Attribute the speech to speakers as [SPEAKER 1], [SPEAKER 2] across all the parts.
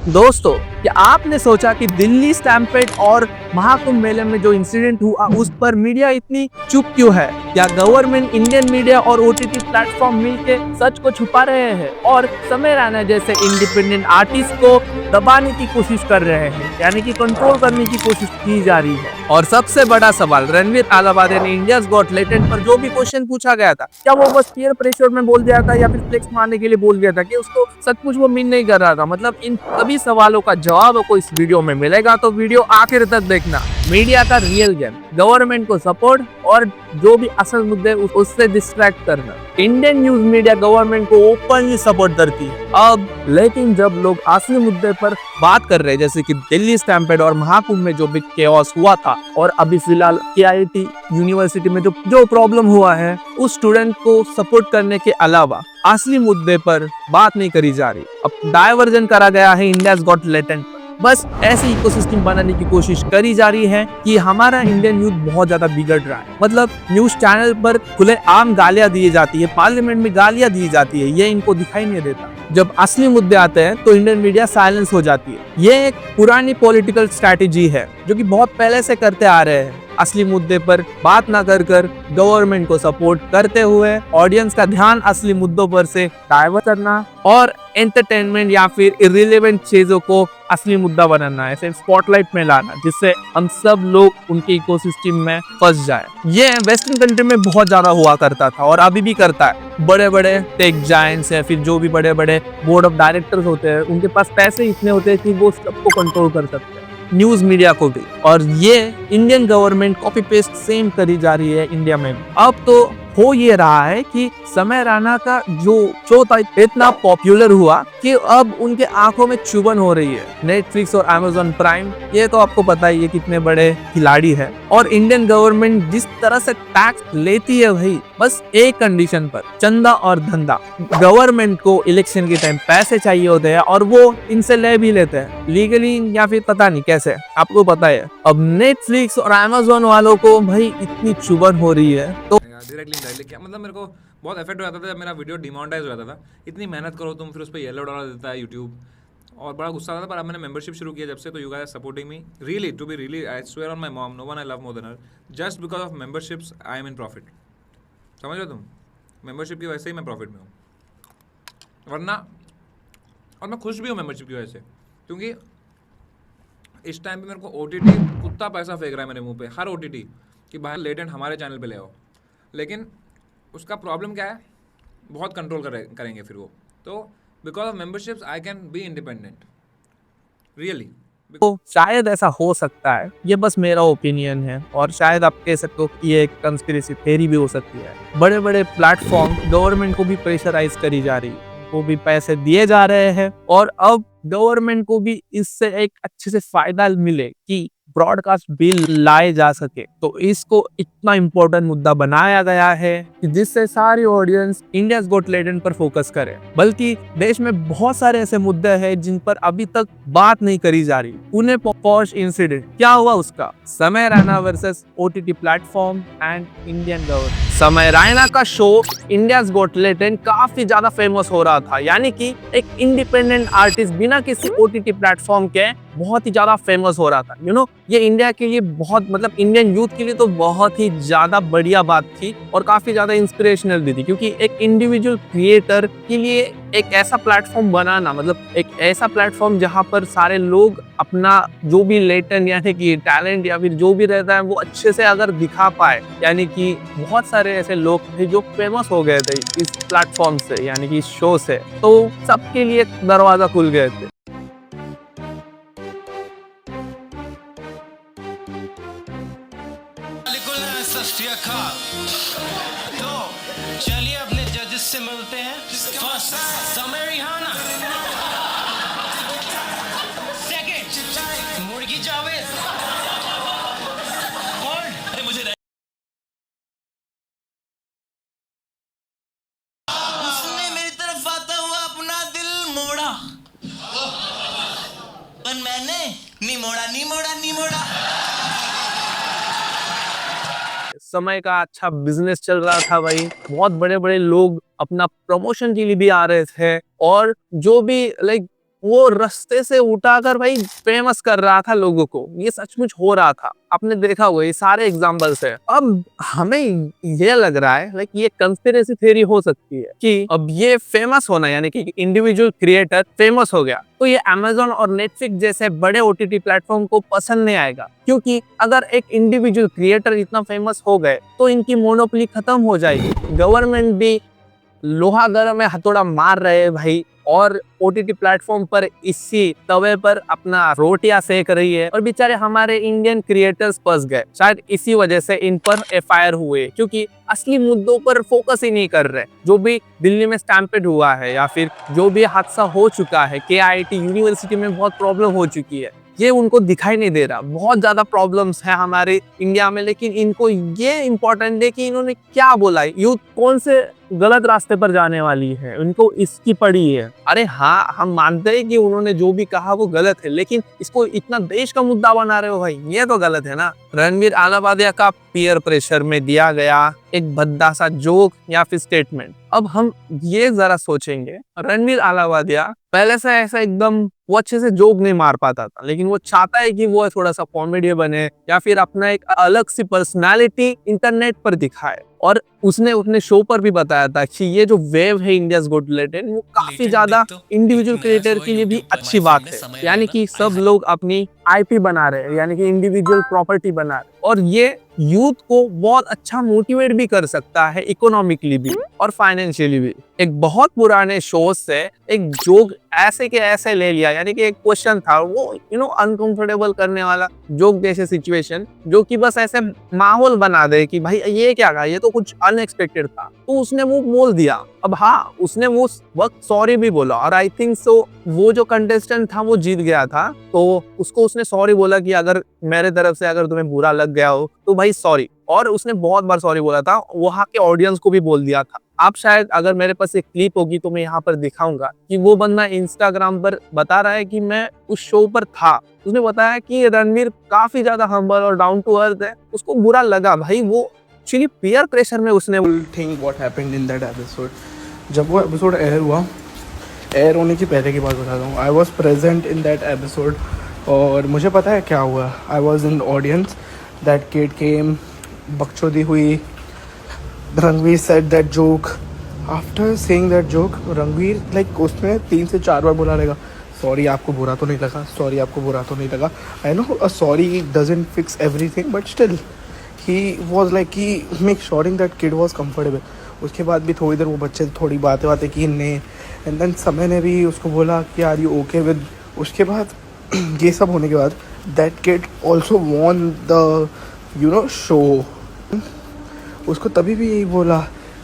[SPEAKER 1] दोस्तों, क्या आपने सोचा कि दिल्ली स्टैम्पेड और महाकुंभ मेले में जो इंसिडेंट हुआ उस पर मीडिया इतनी चुप क्यों है? क्या गवर्नमेंट, इंडियन मीडिया और ओटीटी प्लेटफॉर्म मिलकर सच को छुपा रहे हैं और समय रैना जैसे इंडिपेंडेंट आर्टिस्ट को दबाने की कोशिश कर रहे हैं, यानी कि कंट्रोल करने की कोशिश की जा रही है? और सबसे बड़ा सवाल, रणवीर अलाहाबादी ने इंडियाज गॉट टैलेंट पर जो भी क्वेश्चन पूछा गया था, क्या वो बस पीयर प्रेशर में बोल दिया था या फिर फ्लेक्स मारने के लिए बोल दिया था कि उसको सचमुच वो मीन नहीं कर रहा था? मतलब इन सभी सवालों का जवाब आपको इस वीडियो में मिलेगा, तो वीडियो आखिर तक देखना। मीडिया का रियल गेम, गवर्नमेंट को सपोर्ट और जो भी असल मुद्दे उससे डिस्ट्रैक्ट करना। इंडियन न्यूज मीडिया गवर्नमेंट को ओपनली सपोर्ट करती है अब, लेकिन जब लोग असली मुद्दे पर बात कर रहे हैं, जैसे कि दिल्ली स्टैम्पेड और महाकुंभ में जो भी केओस हुआ था, और अभी फिलहाल केआईटी यूनिवर्सिटी में जो प्रॉब्लम हुआ है, उस स्टूडेंट को सपोर्ट करने के अलावा असली मुद्दे पर बात नहीं करी जा रही। अब डायवर्जन करा गया है इंडियाज गॉट टैलेंट। बस ऐसी इकोसिस्टम बनाने की कोशिश करी जा रही है कि हमारा इंडियन यूथ बहुत ज्यादा बिगड़ रहा है। मतलब न्यूज चैनल पर खुले आम गालियां दी जाती है, पार्लियामेंट में गालियां दी जाती है, ये इनको दिखाई नहीं देता। जब असली मुद्दे आते हैं तो इंडियन मीडिया साइलेंस हो जाती है। ये एक पुरानी पॉलिटिकल स्ट्रैटेजी है जो कि बहुत पहले से करते आ रहे हैं। असली मुद्दे पर बात ना कर गवर्नमेंट को सपोर्ट करते हुए ऑडियंस का ध्यान असली मुद्दों पर से डाइवर्ट करना और एंटरटेनमेंट या फिर इररिलेवेंट चीजों को असली मुद्दा बनाना, ऐसे स्पॉटलाइट में लाना, जिससे हम सब लोग उनके इकोसिस्टम में फंस जाए। ये वेस्टर्न कंट्री में बहुत ज्यादा हुआ करता था और अभी भी करता है। बड़े बड़े टेक जायंट्स या फिर जो भी बड़े बड़े बोर्ड ऑफ डायरेक्टर्स होते हैं, उनके पास पैसे इतने होते हैं कि वो सबको कंट्रोल कर सकते हैं, न्यूज मीडिया को भी। और ये Indian government copy paste same करी जा रही है इंडिया में। अब तो हो ये रहा है कि समय रैना का जो शो था इतना पॉपुलर हुआ कि अब उनके आंखों में चुभन हो रही है। नेटफ्लिक्स और अमेज़न प्राइम, ये तो आपको पता ही है कितने बड़े खिलाड़ी है। और इंडियन गवर्नमेंट जिस तरह से टैक्स लेती है भाई, बस एक कंडीशन पर, चंदा और धंधा। गवर्नमेंट को इलेक्शन के टाइम पैसे चाहिए होते हैं और वो इनसे ले भी लेते हैं लीगली या फिर पता नहीं कैसे, आपको पता है। अब नेटफ्लिक्स और अमेज़न वालों को भाई इतनी चुभन हो रही है, तो
[SPEAKER 2] डायरेक्टली क्या मतलब, मेरे को बहुत इफेक्ट हो जाता था जब मेरा वीडियो डिमोनेटाइज हो जाता था। इतनी मेहनत करो तुम, फिर उस पर येलो डॉलर देता है यूट्यूब, और बड़ा गुस्सा आता था। पर अब मैंने मेंबरशिप शुरू किया जब से, तो you guys supporting me really, to be really, I swear on my mom, no one I love more than her, just because of memberships I am in profit. समझ लो तुम, मेंबरशिप की वजह से ही मैं प्रॉफिट में हूँ, वरना, और मैं खुश भी हूँ मेंबरशिप की वजह से, क्योंकि इस टाइम पे मेरे को ओटीटी कुत्ता पैसा फेंक रहा है मेरे मुंह पे, हर ओटीटी कि भाई लेटेंट हमारे चैनल पे ले आओ। लेकिन उसका प्रॉब्लम क्या है, बहुत कंट्रोल करेंगे फिर वो। तो because of memberships I can be independent really.
[SPEAKER 1] तो शायद ऐसा हो सकता है, ये बस मेरा ओपिनियन है, और शायद आप कह सकते हो कि ये एक कंस्पिरेसी थ्योरी भी हो सकती है। बड़े बड़े प्लेटफॉर्म गवर्नमेंट को भी प्रेशराइज करी जा रही है, वो भी पैसे दिए जा रहे हैं, और अब गवर्नमेंट को भी इससे एक अच्छे से फायदा मिले कि ब्रॉडकास्ट बिल लाए जा सके। तो इसको इतना इम्पोर्टेंट मुद्दा बनाया गया है कि जिससे सारी ऑडियंस इंडियाज गॉट टैलेंट पर फोकस करे। बल्कि देश में बहुत सारे ऐसे मुद्दे हैं जिन पर अभी तक बात नहीं करी जा रही। पुणे पॉश इंसिडेंट क्या हुआ उसका, समय Raina versus OTT platform and Indian government. समय रैना का शो इंडियाज गॉट टैलेंट काफी ज्यादा फेमस हो रहा था, यानी कि एक इंडिपेंडेंट आर्टिस्ट बिना किसी ओटीटी प्लेटफॉर्म के बहुत ही ज्यादा फेमस हो रहा था। यू नो, ये इंडिया के लिए बहुत, मतलब इंडियन यूथ के लिए तो बहुत ही ज्यादा बढ़िया बात थी और काफी ज्यादा इंस्पिरेशनल भी थी, क्योंकि एक इंडिविजुअल क्रिएटर के लिए एक ऐसा प्लेटफॉर्म बनाना, मतलब एक ऐसा प्लेटफॉर्म जहां पर सारे लोग अपना जो भी लेटेंट यानी कि टैलेंट या फिर जो भी रहता है वो अच्छे से अगर दिखा पाए, यानी कि बहुत सारे ऐसे लोग थे जो फेमस हो गए थे इस प्लेटफॉर्म से, यानी कि इस शो से, तो सबके लिए दरवाजा खुल गए थे।
[SPEAKER 3] तो चलिए अपने जजेस से मिलते हैं। फर्स्ट समय रिहाना, सेकंड मुर्गी जावेद, और मुझे उसने मेरी तरफ आता हुआ अपना दिल मोड़ा, पर मैंने नहीं मोड़ा, नहीं मोड़ा, नहीं मोड़ा।
[SPEAKER 1] समय का अच्छा बिजनेस चल रहा था भाई, बहुत बड़े बड़े लोग अपना प्रमोशन के लिए भी आ रहे थे, और जो भी लाइक वो रास्ते से उठाकर भाई फेमस कर रहा था लोगों को। ये सचमुच हो रहा था, आपने देखा होगा, ये सारे एग्जांपल्स है। अब हमें ये लग रहा है लाइक ये कंस्पिरेसी थ्योरी हो सकती है कि अब ये फेमस होना यानी कि इंडिविजुअल क्रिएटर फेमस हो गया तो ये Amazon और Netflix जैसे बड़े OTT प्लेटफॉर्म को पसंद नहीं आएगा, क्योंकि अगर एक इंडिविजुअल क्रिएटर इतना फेमस हो गए तो इनकी मोनोपोली खत्म हो जाएगी। गवर्नमेंट भी लोहा गर्म में हथौड़ा मार रहे हैं भाई, और OTT प्लेटफॉर्म पर इसी तवे पर अपना रोटियां सेक रही है, और बेचारे हमारे इंडियन क्रिएटर्स फंस गए। शायद इसी वजह से इन पर FIR हुए, क्योंकि असली मुद्दों पर फोकस ही नहीं कर रहे। जो भी दिल्ली में स्टैम्पेड हुआ है या फिर जो भी हादसा हो चुका है, KIT यूनिवर्सिटी में बहुत प्रॉब्लम हो चुकी है, ये उनको दिखाई नहीं दे रहा। बहुत ज्यादा प्रॉब्लम्स है हमारे इंडिया में, लेकिन इनको ये इम्पोर्टेंट है कि इन्होंने क्या बोला है, यूथ कौन से गलत रास्ते पर जाने वाली है, उनको इसकी पड़ी है। अरे हाँ, हम मानते हैं कि उन्होंने जो भी कहा वो गलत है, लेकिन इसको इतना देश का मुद्दा बना रहे हो भाई, ये तो गलत है ना। रणवीर अलाहाबादिया का पीयर प्रेशर में दिया गया एक भद्दा सा जोक या फिर स्टेटमेंट। अब हम ये जरा सोचेंगे, रणवीर अलाहाबादिया पहले से ऐसा एकदम वो अच्छे से जोक नहीं मार पाता था, लेकिन वो चाहता है कि वो थोड़ा सा कॉमेडी बने या फिर अपना एक अलग सी पर्सनालिटी इंटरनेट पर दिखाए। और उसने अपने शो पर भी बताया था कि ये जो वेव है इंडियाज गॉट टैलेंट, वो काफी ज्यादा इंडिविजुअल क्रिएटर के लिए भी अच्छी बात है। यानी कि सब लोग अपनी IP बना रहे हैं, यानी कि इंडिविजुअल प्रॉपर्टी बना रहे हैं, और ये यूथ को बहुत अच्छा मोटिवेट भी कर सकता है, इकोनॉमिकली भी और फाइनेंशियली भी। एक बहुत पुराने शो से एक जोक ऐसे के ऐसे ले लिया, यानी कि एक क्वेश्चन था वो अनकंफर्टेबल करने वाला जोक जैसे सिचुएशन, जो कि बस ऐसे माहौल बना दे कि भाई ये क्या कहा, ये तो कुछ अनएक्सपेक्टेड था, तो उसने वो बोल दिया। अब हाँ, उसने वो वक्त सॉरी भी बोला, और आई थिंक सो वो जो कंटेस्टेंट था वो जीत गया था, तो उसको उसने सॉरी बोला कि अगर मेरे तरफ से अगर तुम्हें बुरा लग गया हो तो भाई सॉरी। और उसने बहुत बार सॉरी बोला था, वहाँ के ऑडियंस को भी बोल दिया था। आप शायद अगर मेरे पास एक क्लिप होगी तो मैं यहाँ पर दिखाऊंगा कि वो बंदा इंस्टाग्राम पर बता रहा है कि मैं उस शो पर था। उसने बताया कि रणवीर काफी ज्यादा हम्बल और डाउन टू अर्थ है, उसको बुरा लगा भाई, वो एक्चुअली पीयर प्रेशर में उसने
[SPEAKER 4] think what happened in that episode. जब वो एपिसोड एयर हुआ, एयर होने की पहले की बात बताता हूँ, I was present in that episode, और मुझे पता है क्या हुआ। I was in audience, that kid came, बकचोदी हुई, Ranveer said that joke. After saying that joke, Ranveer like उसने 3 से 4 बार बोला रहेगा, सॉरी आपको बुरा तो नहीं लगा, सॉरी आपको बुरा तो नहीं लगा। I know a sorry doesn't fix everything, but still he was like कि make suring that kid was comfortable. उसके बाद भी थोड़ी देर वो बच्चे थोड़ी बातें की ने, एंड देन समय ने भी उसको बोला कि आर यू ओके विद। उसके बाद ये सब होने के बाद that kid also won the show. उसको तभी भी यही बोला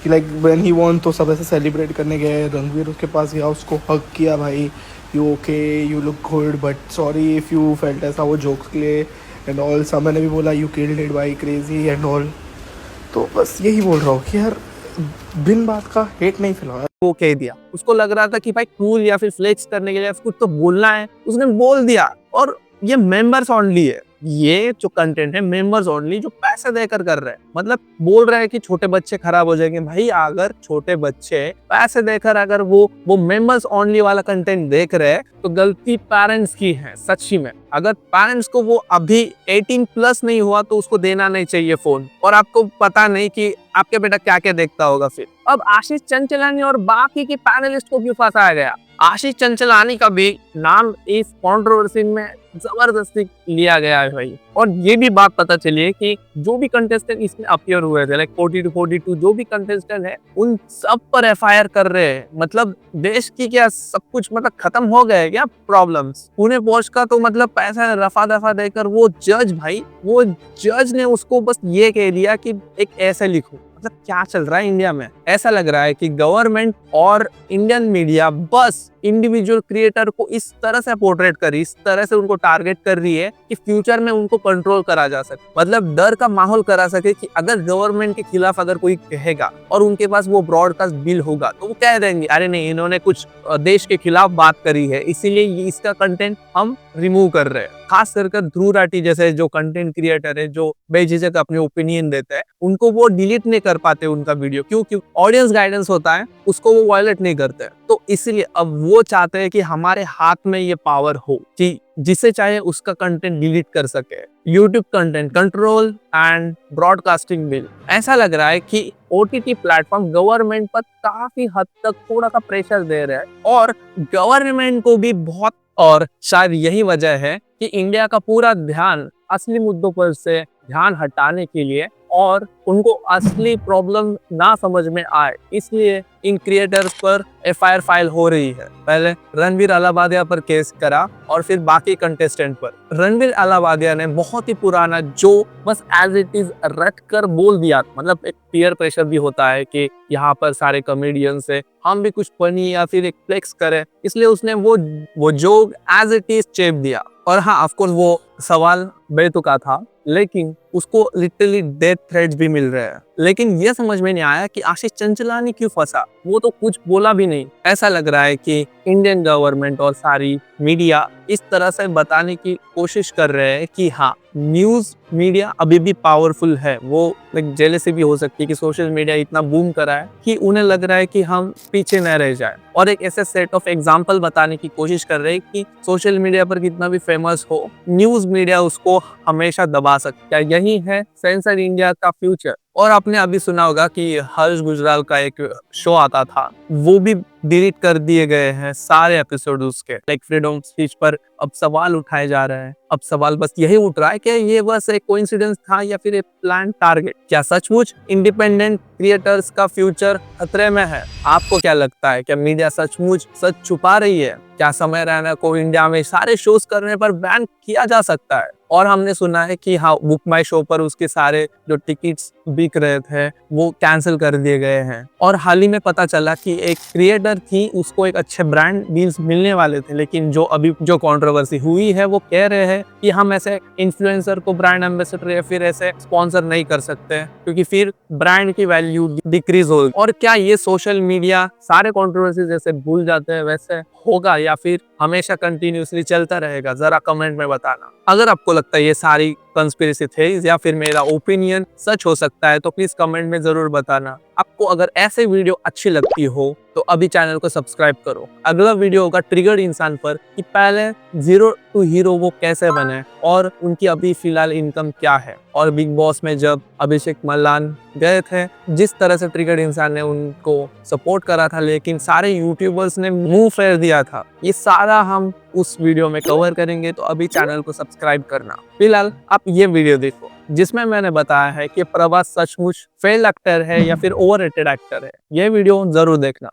[SPEAKER 4] कि लाइक व्हेन ही वॉन, तो सब ऐसे सेलिब्रेट करने गए। रणवीर उसके पास गया, उसको हग किया, भाई you okay, you look good, but sorry if you felt ऐसा वो जोक्स के लिए एंड ऑल। समय ने भी बोला you killed it by crazy and all. तो बस यही बोल रहा हूँ कि यार बिन बात का हेट नहीं फैलाओ।
[SPEAKER 1] वो कह दिया, उसको लग रहा था कि भाई कूल या फिर फ्लेक्स करने के लिए कुछ तो बोलना है, उसने बोल दिया। और ये मेंबर्स ओनली है, ये जो कंटेंट है मेंबर्स ओनली, जो पैसे देकर कर रहे हैं। मतलब बोल रहे हैं कि छोटे बच्चे खराब हो जाएंगे। भाई अगर छोटे बच्चे पैसे देकर अगर वो मेंबर्स ओनली वाला कंटेंट देख रहे हैं तो गलती पेरेंट्स की है सच्ची में। अगर पेरेंट्स को वो अभी 18+ नहीं हुआ तो उसको देना नहीं चाहिए फोन, और आपको पता नहीं कि आपके बेटा क्या क्या देखता होगा। फिर अब आशीष चंचलानी और बाकी के पैनलिस्ट को क्यों फंसाया गया? आशीष चंचलानी का भी नाम इस कंट्रोवर्सी में जबरदस्ती लिया गया है भाई। और ये भी बात पता चली है कि जो भी कंटेस्टेंट इसमें अपीयर हुए थे, लाइक 40 to 42 जो भी कंटेस्टेंट है, उन सब पर FIR कर रहे हैं। मतलब देश की क्या सब कुछ मतलब खत्म हो गए क्या प्रॉब्लम्स? पुणे पोस्ट का तो मतलब पैसा रफा दफा देकर वो जज ने उसको बस ये कह दिया कि एक ऐसे लिखो। मतलब क्या चल रहा है इंडिया में? ऐसा लग रहा है कि गवर्नमेंट और इंडियन मीडिया बस इंडिविजुअल क्रिएटर को इस तरह से पोर्ट्रेट कर रही, इस तरह से उनको टारगेट कर रही है कि फ्यूचर में उनको कंट्रोल करा जा सके। मतलब डर का माहौल करा सके कि अगर गवर्नमेंट के खिलाफ अगर कोई कहेगा और उनके पास वो ब्रॉडकास्ट बिल होगा तो वो कह देंगे अरे नहीं, इन्होंने कुछ देश के खिलाफ बात करी है, इसीलिए इसका कंटेंट हम रिमूव कर रहे हैं। खास कर ध्रुव राठी जैसे जो कंटेंट क्रिएटर है जो बेझिझक अपने ओपिनियन देते हैं, उनको वो डिलीट नहीं कर पाते उनका वीडियो, क्योंकि ऑडियंस गाइडेंस होता है उसको वो वायलेट नहीं करते। तो इसलिए अब वो चाहते हैं कि हमारे हाथ में ये पावर हो कि जिसे चाहे उसका कंटेंट डिलीट कर सके। YouTube content control and broadcasting bill, ऐसा लग रहा है कि ओटीटी प्लेटफॉर्म गवर्नमेंट पर काफी हद तक थोड़ा सा प्रेशर दे रहा है, और गवर्नमेंट को भी बहुत, और शायद यही वजह है कि इंडिया का पूरा ध्यान असली मुद्दों पर से ध्यान हटाने के लिए और उनको असली प्रॉब्लम ना समझ में आए, इसलिए इन क्रिएटर्स पर एफआईआर फाइल हो रही है। पहले रणवीर अलाहाबादिया पर केस करा और फिर बाकी कंटेस्टेंट पर। रणवीर अलाहाबादिया ने बहुत ही पुराना जो बस एज इट इज रट कर बोल दिया, मतलब एक पीयर प्रेशर भी होता है कि यहाँ पर सारे कॉमेडियंस है, हम भी कुछ फनी या फिर एक फ्लेक्स करें, इसलिए उसने वो जोक एज इट इज चेप दिया। और हाँ, ऑफकोर्स वो सवाल बेतुका था, लेकिन उसको लिटरली डेथ थ्रेट्स भी मिल रहे हैं। लेकिन ये समझ में नहीं आया कि आशीष चंचलानी क्यों फंसा, वो तो कुछ बोला भी नहीं। ऐसा लग रहा है कि इंडियन गवर्नमेंट और सारी मीडिया इस तरह से बताने की कोशिश कर रहे हैं कि हाँ, न्यूज मीडिया अभी भी पावरफुल है। वो एक जेलसी भी हो सकती है कि सोशल मीडिया इतना बूम करा है कि उन्हें लग रहा है कि हम पीछे न रह जाए, और एक ऐसे सेट ऑफ एग्जाम्पल बताने की कोशिश कर रहे हैं कि सोशल मीडिया पर कितना भी फेमस हो, न्यूज मीडिया उसको हमेशा दबा सकता है। यही है सेंसर इंडिया का फ्यूचर। और आपने अभी सुना होगा कि हर्ष गुजराल का एक शो आता था, वो भी डिलीट कर दिए गए हैं सारे एपिसोड उसके। लाइक फ्रीडम स्पीच पर अब सवाल उठाए जा रहे हैं। अब सवाल बस यही उठ रहा है कि ये बस एक कोइंसिडेंस था या फिर एक प्लान टारगेट। क्या सचमुच इंडिपेंडेंट क्रिएटर्स का फ्यूचर खतरे में है? आपको क्या लगता है? क्या मीडिया सचमुच सच छुपा रही है? क्या समय रैना को इंडिया में सारे शोज करने पर बैन किया जा सकता है? और हमने सुना है कि हाँ, बुक माई शो पर उसके सारे जो टिकट्स बिक रहे थे वो कैंसिल कर दिए गए हैं। और हाल ही में पता चला कि एक क्रिएटर थी, उसको एक अच्छे ब्रांड डील्स मिलने वाले थे, लेकिन जो अभी जो कंट्रोवर्सी हुई है वो कह रहे हैं कि हम ऐसे इन्फ्लुएंसर को ब्रांड एम्बेसडर या फिर ऐसे स्पॉन्सर नहीं कर सकते, क्योंकि फिर ब्रांड की वैल्यू डिक्रीज होगी। और क्या ये सोशल मीडिया सारे कंट्रोवर्सी जैसे भूल जाते हैं वैसे होगा, या फिर हमेशा कंटिन्यूसली चलता रहेगा? जरा कमेंट में बताना। अगर आपको लगता है ये सारी कंस्पिरेसी थ्योरीज या फिर मेरा ओपिनियन सच हो सकता है तो प्लीज कमेंट में जरूर बताना। आपको अगर ऐसे वीडियो अच्छी लगती हो तो अभी चैनल को सब्सक्राइब करो। अगला वीडियो होगा ट्रिगर्ड इंसान पर, कि पहले जीरो टू हीरो वो कैसे बने और उनकी अभी फिलहाल इनकम क्या है। और बिग बॉस में जब अभिषेक मल्लान गए थे, जिस तरह से ट्रिगर्ड इंसान ने उनको सपोर्ट करा था, लेकिन सारे यूट्यूबर्स ने मुंह फेर दिया था। ये सारा हम उस वीडियो में कवर करेंगे, तो अभी चैनल को सब्सक्राइब करना। फिलहाल आप ये वीडियो देखो जिसमें मैंने बताया है कि प्रभास सचमुच फेल एक्टर है या फिर ओवररेटेड एक्टर है। ये वीडियो जरूर देखना।